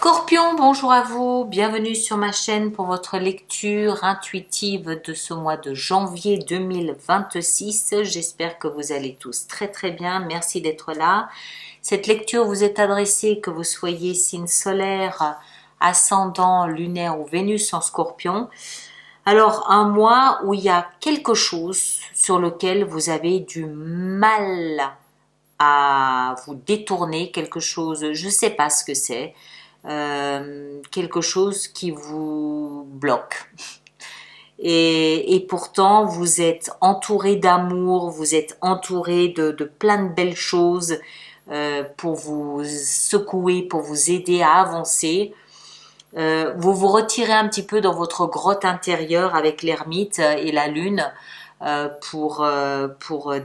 Scorpion, bonjour à vous, bienvenue sur ma chaîne pour votre lecture intuitive de ce mois de janvier 2026. J'espère que vous allez tous très très bien, merci d'être là. Cette lecture vous est adressée que vous soyez signe solaire, ascendant, lunaire ou Vénus en Scorpion. Alors un mois où il y a quelque chose sur lequel vous avez du mal à vous détourner, quelque chose, je ne sais pas ce que c'est. Quelque chose qui vous bloque. Et pourtant, vous êtes entouré d'amour, vous êtes entouré de plein de belles choses pour vous secouer, pour vous aider à avancer. Vous vous retirez un petit peu dans votre grotte intérieure avec l'ermite et la lune pour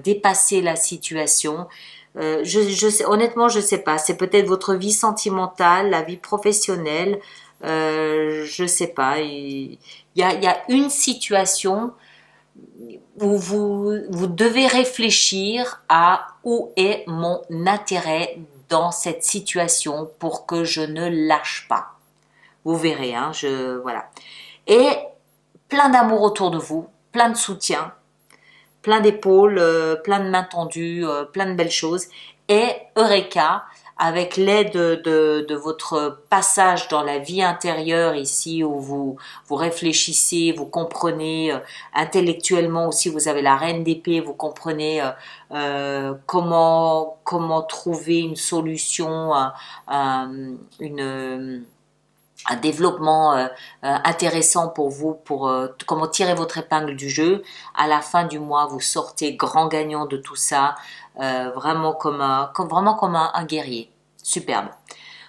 dépasser la situation. Honnêtement, je sais pas. C'est peut-être votre vie sentimentale, la vie professionnelle. Je sais pas. Il y a une situation où vous devez réfléchir à où est mon intérêt dans cette situation pour que je ne lâche pas. Vous verrez, hein, voilà. Et plein d'amour autour de vous, plein de soutien, plein d'épaules, plein de mains tendues, plein de belles choses. Et Eureka, avec l'aide de votre passage dans la vie intérieure ici, où vous réfléchissez, vous comprenez intellectuellement aussi, vous avez la reine d'épée, vous comprenez comment trouver une solution, un développement intéressant pour vous, pour comment tirer votre épingle du jeu. À la fin du mois, vous sortez grand gagnant de tout ça, vraiment comme un guerrier. Superbe.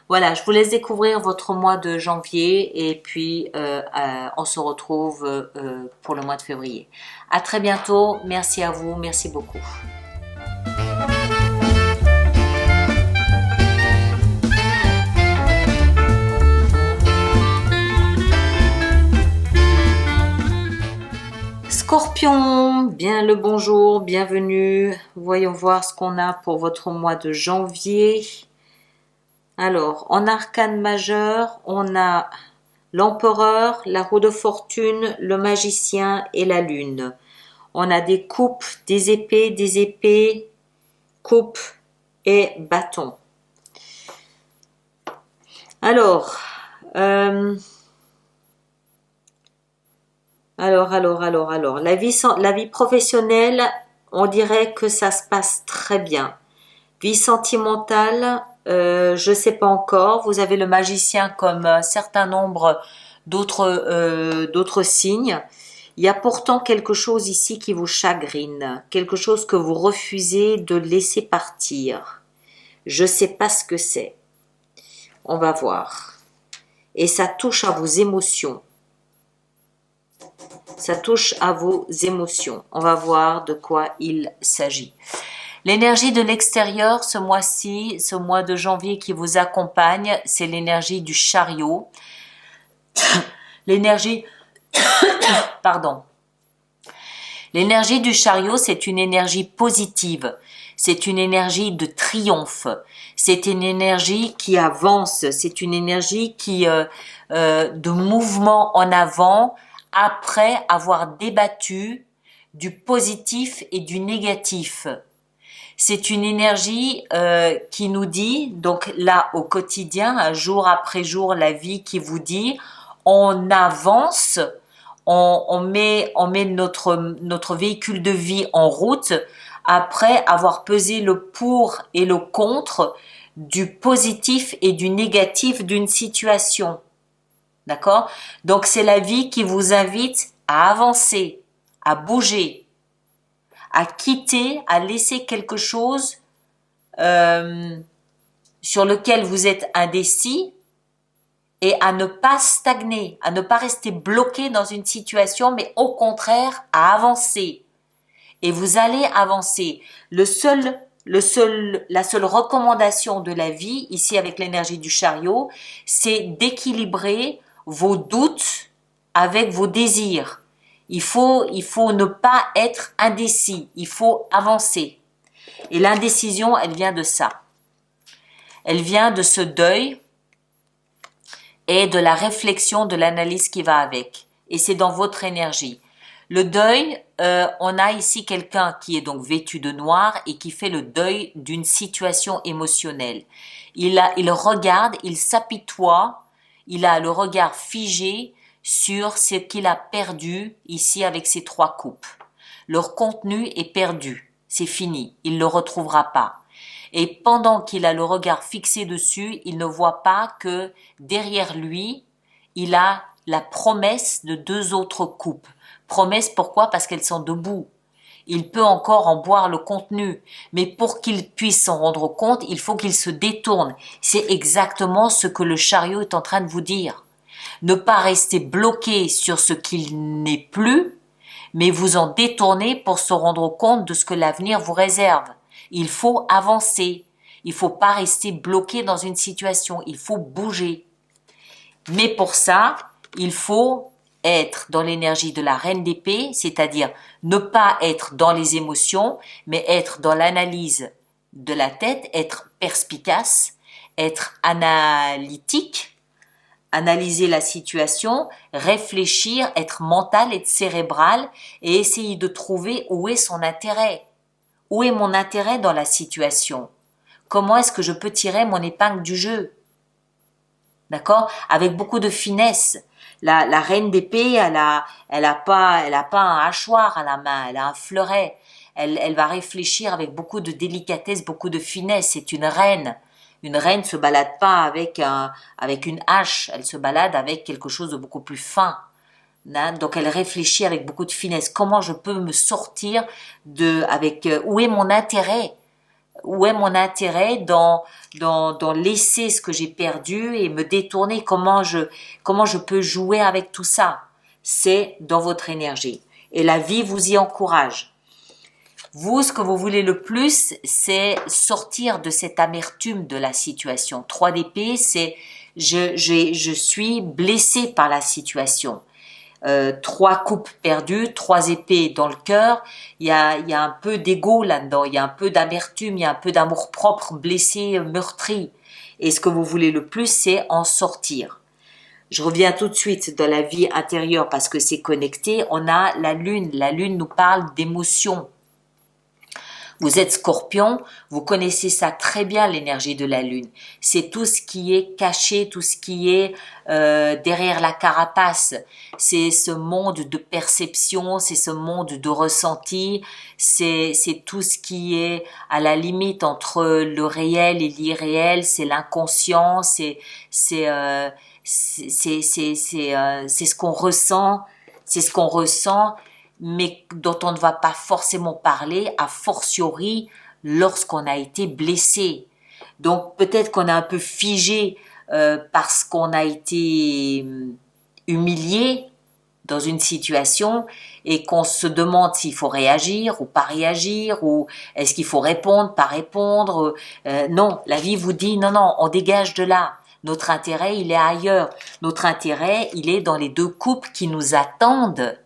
Voilà, je vous laisse découvrir votre mois de janvier et puis on se retrouve pour le mois de février. À très bientôt. Merci à vous. Merci beaucoup. Scorpion, bien le bonjour, bienvenue. Voyons voir ce qu'on a pour votre mois de janvier. Alors, en arcane majeur, on a l'empereur, la roue de fortune, le magicien et la lune. On a des coupes, des épées, coupes et bâtons. Alors, la vie professionnelle, on dirait que ça se passe très bien. Vie sentimentale, je sais pas encore. Vous avez le magicien comme un certain nombre d'autres signes. Il y a pourtant quelque chose ici qui vous chagrine, quelque chose que vous refusez de laisser partir. Je sais pas ce que c'est. On va voir. Et ça touche à vos émotions. Ça touche à vos émotions. On va voir de quoi il s'agit. L'énergie de l'extérieur, ce mois-ci, ce mois de janvier qui vous accompagne, c'est l'énergie du chariot. L'énergie du chariot, c'est une énergie positive. C'est une énergie de triomphe. C'est une énergie qui avance. C'est une énergie de mouvement en avant, après avoir débattu du positif et du négatif. C'est une énergie qui nous dit, donc là au quotidien, jour après jour, la vie qui vous dit, on avance, on met notre véhicule de vie en route après avoir pesé le pour et le contre du positif et du négatif d'une situation. D'accord? Donc c'est la vie qui vous invite à avancer, à bouger, à quitter, à laisser quelque chose sur lequel vous êtes indécis et à ne pas stagner, à ne pas rester bloqué dans une situation, mais au contraire à avancer. Et vous allez avancer. La seule recommandation de la vie, ici avec l'énergie du chariot, c'est d'équilibrer vos doutes avec vos désirs. Il faut ne pas être indécis. Il faut avancer. Et l'indécision, elle vient de ça. Elle vient de ce deuil et de la réflexion, de l'analyse qui va avec. Et c'est dans votre énergie. Le deuil, on a ici quelqu'un qui est donc vêtu de noir et qui fait le deuil d'une situation émotionnelle. Il regarde, il s'apitoie, il a le regard figé sur ce qu'il a perdu ici avec ces trois coupes. Leur contenu est perdu, c'est fini, il ne le retrouvera pas. Et pendant qu'il a le regard fixé dessus, il ne voit pas que derrière lui, il a la promesse de deux autres coupes. Promesse, pourquoi? Parce qu'elles sont debout. Il peut encore en boire le contenu, mais pour qu'il puisse s'en rendre compte, il faut qu'il se détourne. C'est exactement ce que le chariot est en train de vous dire. Ne pas rester bloqué sur ce qu'il n'est plus, mais vous en détourner pour se rendre compte de ce que l'avenir vous réserve. Il faut avancer. Il faut pas rester bloqué dans une situation. Il faut bouger. Mais pour ça, il faut être dans l'énergie de la reine d'épée, c'est-à-dire ne pas être dans les émotions, mais être dans l'analyse de la tête, être perspicace, être analytique, analyser la situation, réfléchir, être mental, être cérébral et essayer de trouver où est son intérêt. Où est mon intérêt dans la situation? Comment est-ce que je peux tirer mon épingle du jeu? D'accord? Avec beaucoup de finesse. La reine d'épée, elle a pas un hachoir à la main, elle a un fleuret. Elle va réfléchir avec beaucoup de délicatesse, beaucoup de finesse. C'est une reine. Une reine se balade pas avec une hache. Elle se balade avec quelque chose de beaucoup plus fin. Donc elle réfléchit avec beaucoup de finesse. Comment je peux me sortir où est mon intérêt? Où est mon intérêt dans laisser ce que j'ai perdu et me détourner? Comment je peux jouer avec tout ça? C'est dans votre énergie. Et la vie vous y encourage. Vous, ce que vous voulez le plus, c'est sortir de cette amertume de la situation. 3 d'épée, c'est je suis blessé par la situation. 3 coupes perdues, 3 épées dans le cœur, il y a un peu d'ego là-dedans, il y a un peu d'amertume, il y a un peu d'amour-propre blessé, meurtri. Et ce que vous voulez le plus, c'est en sortir. Je reviens tout de suite dans la vie intérieure parce que c'est connecté. On a la lune nous parle d'émotions. Vous êtes Scorpion, vous connaissez ça très bien, l'énergie de la lune. C'est tout ce qui est caché, tout ce qui est derrière la carapace. C'est ce monde de perception, c'est ce monde de ressenti, c'est tout ce qui est à la limite entre le réel et l'irréel, c'est l'inconscient, c'est ce qu'on ressent, mais dont on ne va pas forcément parler, a fortiori lorsqu'on a été blessé. Donc peut-être qu'on est un peu figé parce qu'on a été humilié dans une situation et qu'on se demande s'il faut réagir ou pas réagir, ou est-ce qu'il faut répondre, pas répondre. Non, la vie vous dit non, on dégage de là. Notre intérêt, il est ailleurs. Notre intérêt, il est dans les 2 coupes qui nous attendent.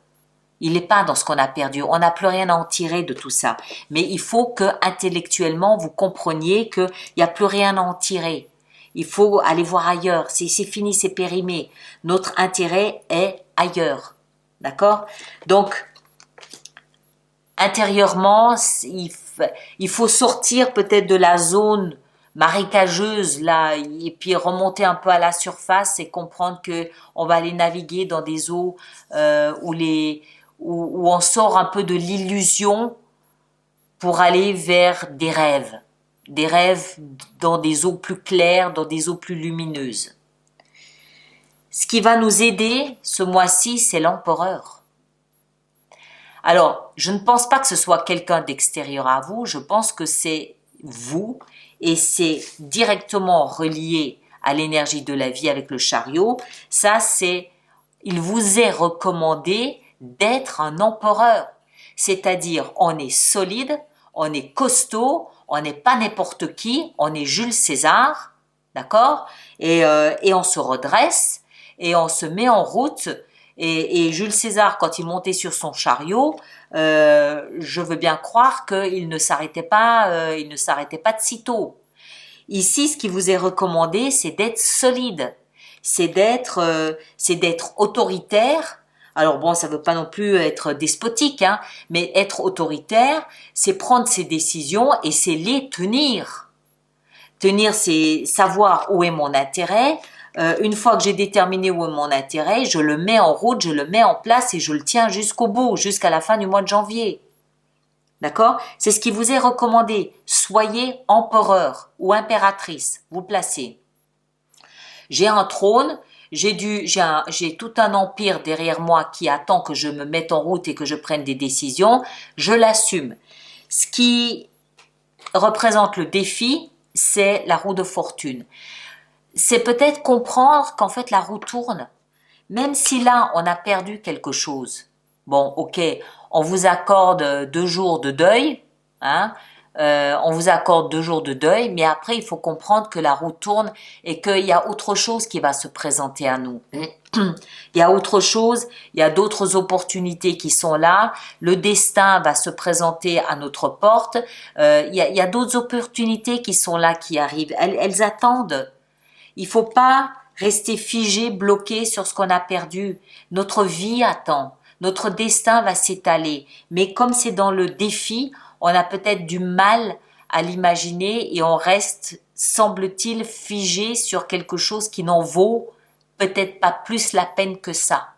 Il n'est pas dans ce qu'on a perdu. On n'a plus rien à en tirer de tout ça. Mais il faut que intellectuellement vous compreniez qu'il n'y a plus rien à en tirer. Il faut aller voir ailleurs. C'est fini, c'est périmé. Notre intérêt est ailleurs. D'accord? Donc, intérieurement, il faut sortir peut-être de la zone marécageuse là et puis remonter un peu à la surface et comprendre que on va aller naviguer dans des eaux où on sort un peu de l'illusion pour aller vers des rêves dans des eaux plus claires, dans des eaux plus lumineuses. Ce qui va nous aider ce mois-ci, c'est l'empereur. Alors, je ne pense pas que ce soit quelqu'un d'extérieur à vous, je pense que c'est vous et c'est directement relié à l'énergie de la vie avec le chariot. Ça, il vous est recommandé d'être un empereur, c'est-à-dire on est solide, on est costaud, on n'est pas n'importe qui, on est Jules César, d'accord, et on se redresse et on se met en route. Et Jules César, quand il montait sur son chariot, je veux bien croire qu'il ne s'arrêtait pas de sitôt. Ici, ce qui vous est recommandé, c'est d'être solide. c'est d'être autoritaire. Alors bon, ça veut pas non plus être despotique, hein, mais être autoritaire, c'est prendre ses décisions et c'est les tenir. Tenir, c'est savoir où est mon intérêt. Une fois que j'ai déterminé où est mon intérêt, je le mets en route, je le mets en place et je le tiens jusqu'au bout, jusqu'à la fin du mois de janvier. D'accord? C'est ce qui vous est recommandé. Soyez empereur ou impératrice. Vous placez. J'ai un trône, j'ai tout un empire derrière moi qui attend que je me mette en route et que je prenne des décisions. Je l'assume. Ce qui représente le défi, c'est la roue de fortune. C'est peut-être comprendre qu'en fait la roue tourne. Même si là, on a perdu quelque chose. Bon, ok, on vous accorde 2 jours de deuil, hein, on vous accorde 2 jours de deuil, mais après, il faut comprendre que la roue tourne et qu'il y a autre chose qui va se présenter à nous. Il y a autre chose, il y a d'autres opportunités qui sont là, le destin va se présenter à notre porte, il y a d'autres opportunités qui sont là, qui arrivent, elles attendent. Il faut pas rester figé, bloqué sur ce qu'on a perdu. Notre vie attend. Notre destin va s'étaler. Mais comme c'est dans le défi, on a peut-être du mal à l'imaginer et on reste, semble-t-il, figé sur quelque chose qui n'en vaut peut-être pas plus la peine que ça.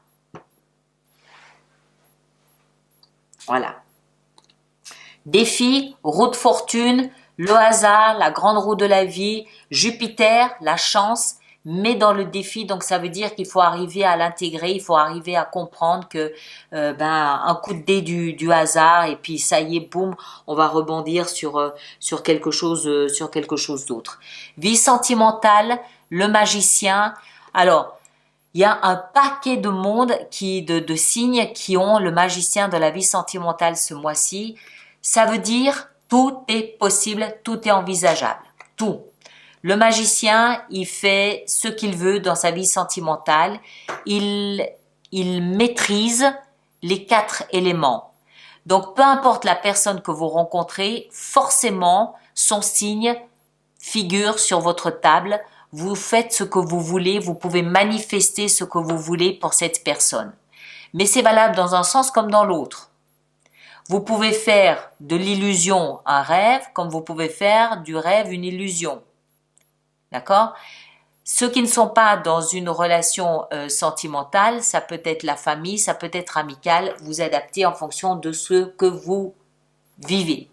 Voilà. Défi, roue de fortune, le hasard, la grande roue de la vie, Jupiter, la chance, mais dans le défi, donc ça veut dire qu'il faut arriver à l'intégrer, il faut arriver à comprendre que un coup de dé du hasard et puis ça y est, boum, on va rebondir sur quelque chose d'autre. Vie sentimentale, le magicien. Alors, il y a un paquet de monde de signes qui ont le magicien de la vie sentimentale ce mois-ci. Ça veut dire tout est possible, tout est envisageable, tout. Le magicien, il fait ce qu'il veut dans sa vie sentimentale. Il maîtrise les 4 éléments. Donc, peu importe la personne que vous rencontrez, forcément, son signe figure sur votre table. Vous faites ce que vous voulez, vous pouvez manifester ce que vous voulez pour cette personne. Mais c'est valable dans un sens comme dans l'autre. Vous pouvez faire de l'illusion un rêve, comme vous pouvez faire du rêve une illusion. D'accord? Ceux qui ne sont pas dans une relation sentimentale, ça peut être la famille, ça peut être amical, vous adaptez en fonction de ce que vous vivez.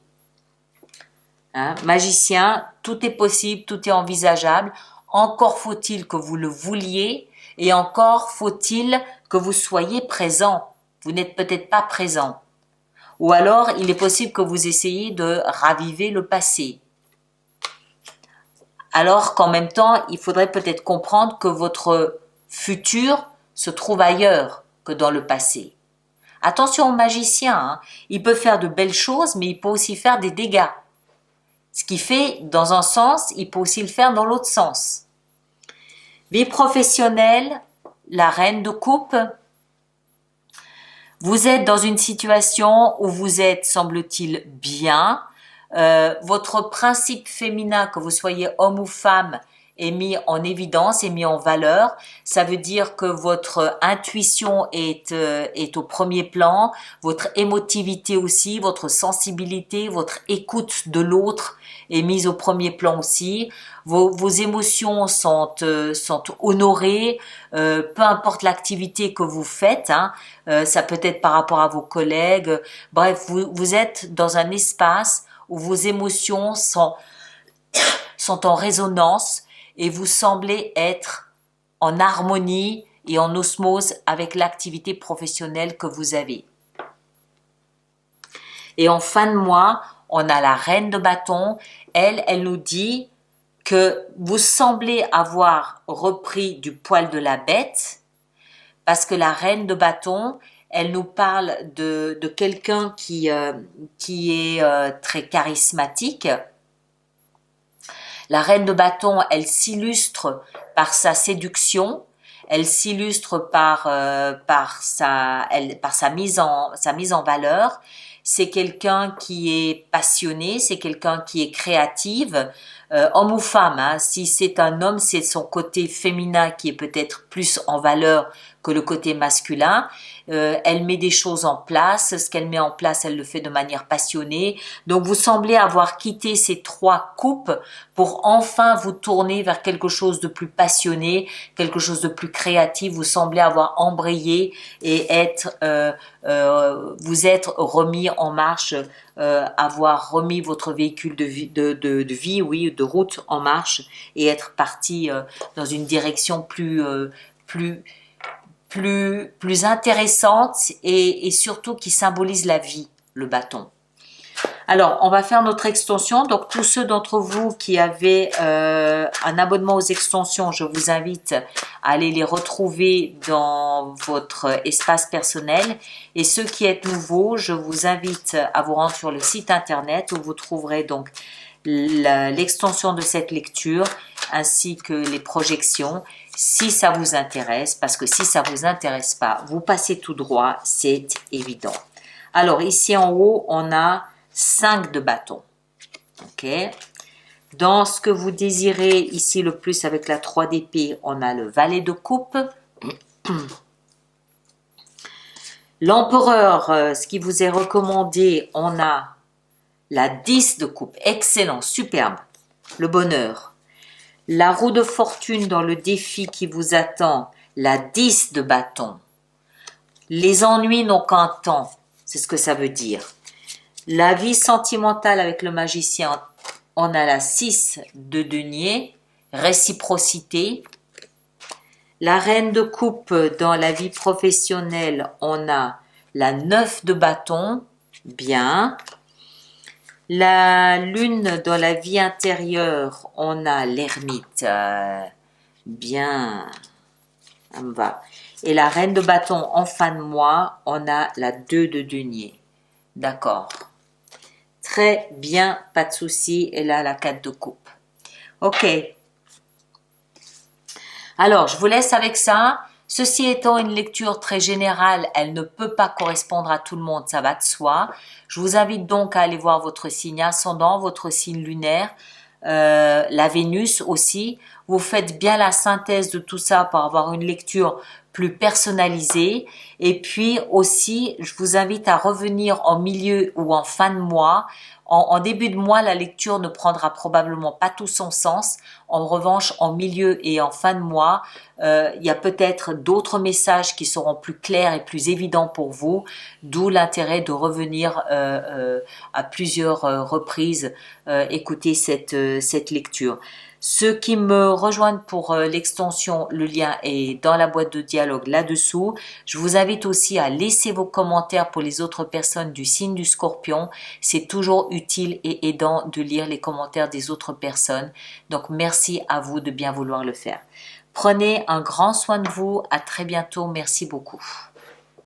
Hein? Magicien, tout est possible, tout est envisageable. Encore faut-il que vous le vouliez et encore faut-il que vous soyez présent. Vous n'êtes peut-être pas présent. Ou alors, il est possible que vous essayiez de raviver le passé. Alors qu'en même temps, il faudrait peut-être comprendre que votre futur se trouve ailleurs que dans le passé. Attention au magicien, hein. Il peut faire de belles choses, mais il peut aussi faire des dégâts. Ce qui fait, dans un sens, il peut aussi le faire dans l'autre sens. Vie professionnelle, la reine de coupe. Vous êtes dans une situation où vous êtes, semble-t-il, bien. Votre principe féminin, que vous soyez homme ou femme, est mis en évidence, est mis en valeur. Ça veut dire que votre intuition est au premier plan, votre émotivité aussi, votre sensibilité, votre écoute de l'autre est mise au premier plan aussi. Vos émotions sont honorées, peu importe l'activité que vous faites, hein, ça peut être par rapport à vos collègues. Bref, vous êtes dans un espace où vos émotions sont en résonance et vous semblez être en harmonie et en osmose avec l'activité professionnelle que vous avez. Et en fin de mois, on a la reine de bâton. Elle nous dit que vous semblez avoir repris du poil de la bête parce que la reine de bâton, elle nous parle de quelqu'un qui est très charismatique. La reine de bâton, elle s'illustre par sa séduction, elle s'illustre par sa mise en valeur. C'est quelqu'un qui est passionné, c'est quelqu'un qui est créative. homme ou femme, hein. Si c'est un homme, c'est son côté féminin qui est peut-être plus en valeur que le côté masculin. Elle met des choses en place. Ce qu'elle met en place, elle le fait de manière passionnée. Donc, vous semblez avoir quitté ces trois coupes pour enfin vous tourner vers quelque chose de plus passionné, quelque chose de plus créatif. Vous semblez avoir embrayé et vous être remis en marche, avoir remis votre véhicule de vie, oui, de route en marche et être parti dans une direction plus intéressante et surtout qui symbolise la vie, le bâton. Alors, on va faire notre extension. Donc, tous ceux d'entre vous qui avaient un abonnement aux extensions, je vous invite à aller les retrouver dans votre espace personnel. Et ceux qui êtes nouveaux, je vous invite à vous rendre sur le site internet où vous trouverez donc l'extension de cette lecture ainsi que les projections si ça vous intéresse, parce que si ça vous intéresse pas, vous passez tout droit, c'est évident. Alors ici en haut, on a 5 de bâton. Ok. Dans ce que vous désirez, ici le plus avec la 3 d'épée, on a le valet de coupe. L'empereur, ce qui vous est recommandé, on a la 10 de coupe. Excellent, superbe. Le bonheur. La roue de fortune dans le défi qui vous attend, la 10 de bâton. Les ennuis n'ont qu'un temps, c'est ce que ça veut dire. La vie sentimentale avec le magicien, on a la 6 de denier, réciprocité. La reine de coupe dans la vie professionnelle, on a la 9 de bâton, bien. La lune dans la vie intérieure, on a l'ermite, bien, ça me va. Et la reine de bâton en fin de mois, on a la 2 de denier. D'accord. Très bien, pas de souci. Et là, la 4 de coupe. Ok. Alors, je vous laisse avec ça. Ceci étant une lecture très générale, elle ne peut pas correspondre à tout le monde, ça va de soi. Je vous invite donc à aller voir votre signe ascendant, votre signe lunaire, la Vénus aussi. Vous faites bien la synthèse de tout ça pour avoir une lecture plus personnalisée. Et puis aussi, je vous invite à revenir en milieu ou en fin de mois. En début de mois, la lecture ne prendra probablement pas tout son sens. En revanche, en milieu et en fin de mois, il y a peut-être d'autres messages qui seront plus clairs et plus évidents pour vous, d'où l'intérêt de revenir à plusieurs reprises écouter cette lecture. Ceux qui me rejoignent pour l'extension, le lien est dans la boîte de dialogue là-dessous. Je vous invite aussi à laisser vos commentaires pour les autres personnes du signe du Scorpion. C'est toujours utile et aidant de lire les commentaires des autres personnes. Donc merci à vous de bien vouloir le faire. Prenez un grand soin de vous. À très bientôt. Merci beaucoup.